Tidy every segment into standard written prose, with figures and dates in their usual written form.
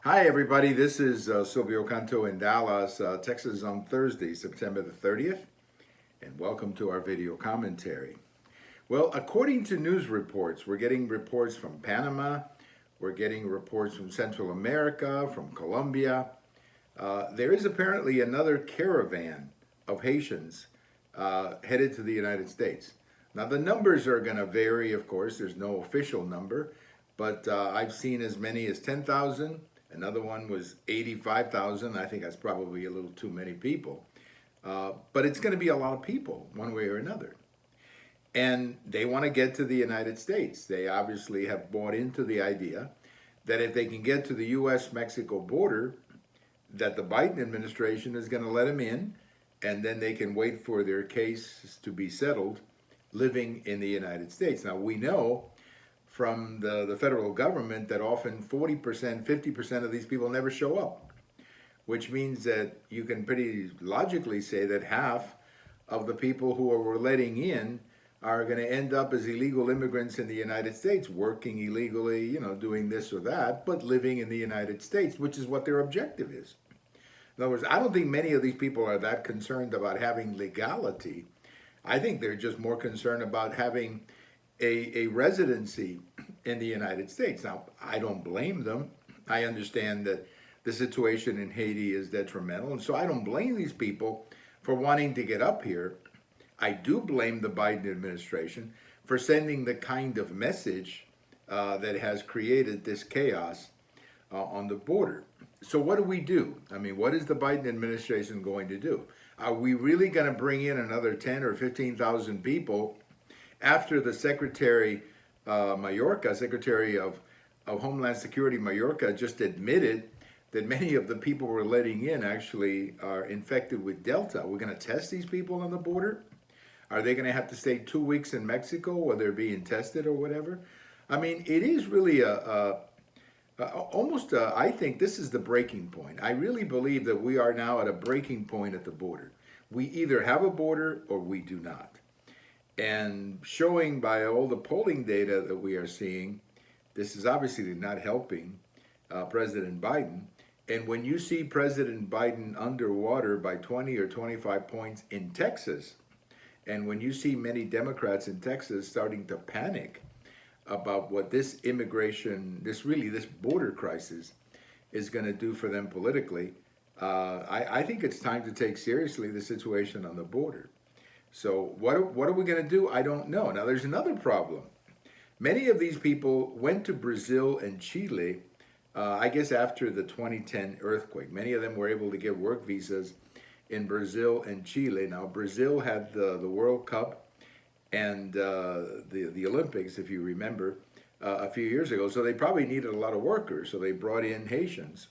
Hi, everybody. This is Silvio Canto in Dallas, Texas on Thursday, September the 30th, and welcome to our video commentary. Well, according to news reports, we're getting reports from Panama, we're getting reports from Central America, from Colombia. There is apparently another caravan of Haitians headed to the United States. Now, the numbers are going to vary, of course. There's no official number, but I've seen as many as 10,000. Another one was 85,000. I think that's probably a little too many people. But it's going to be a lot of people, one way or another. And they want to get to the United States. They obviously have bought into the idea that if they can get to the U.S.-Mexico border, that the Biden administration is going to let them in, and then they can wait for their case to be settled living in the United States. Now, we know from the federal government that often 40%, 50% of these people never show up, which means that you can pretty logically say that half of the people who we're letting in are going to end up as illegal immigrants in the United States, working illegally, doing this or that, but living in the United States, which is what their objective is. In other words, I don't think many of these people are that concerned about having legality. I think they're just more concerned about having a residency in the United States. Now, I don't blame them. I understand that the situation in Haiti is detrimental, and so I don't blame these people for wanting to get up here. I do blame the Biden administration for sending the kind of message that has created this chaos on the border. So what do? I mean, what is the Biden administration going to do? Are we really going to bring in another 10 or 15,000 people after the Secretary Secretary of Homeland Security Mayorkas just admitted that many of the people we're letting in actually are infected with Delta? We're going to test these people on the border? Are they going to have to stay 2 weeks in Mexico while they're being tested or whatever? I mean, it is really I think this is the breaking point. I really believe that we are now at a breaking point at the border. We either have a border or we do not. And showing by all the polling data that we are seeing, this is obviously not helping President Biden. And when you see President Biden underwater by 20 or 25 points in Texas, and when you see many Democrats in Texas starting to panic about what this this border crisis is going to do for them politically, I think it's time to take seriously the situation on the border. So what are we going to do? I don't know. Now, there's another problem. Many of these people went to Brazil and Chile, I guess after the 2010 earthquake. Many of them were able to get work visas in Brazil and Chile. Now, Brazil had the World Cup and the Olympics, if you remember, a few years ago. So they probably needed a lot of workers, so they brought in Haitians.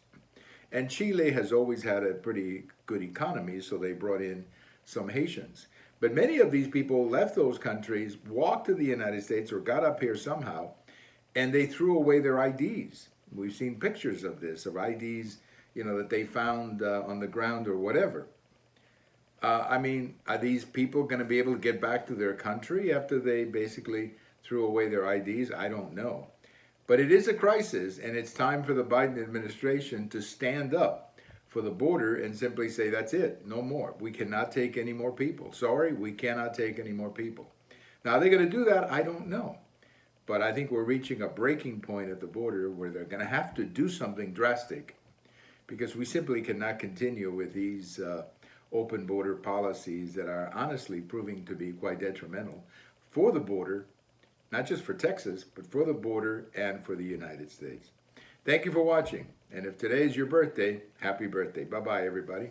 And Chile has always had a pretty good economy, so they brought in some Haitians. But many of these people left those countries, walked to the United States or got up here somehow, and they threw away their IDs. We've seen pictures of this, of IDs, that they found on the ground or whatever. I mean, are these people going to be able to get back to their country after they basically threw away their IDs? I don't know. But it is a crisis, and it's time for the Biden administration to stand up for the border and simply say, that's it, no more. We cannot take any more people. Sorry, we cannot take any more people. Now, are they going to do that? I don't know. But I think we're reaching a breaking point at the border where they're going to have to do something drastic, because we simply cannot continue with these open border policies that are honestly proving to be quite detrimental for the border, not just for Texas, but for the border and for the United States. Thank you for watching. And if today is your birthday, happy birthday. Bye-bye, everybody.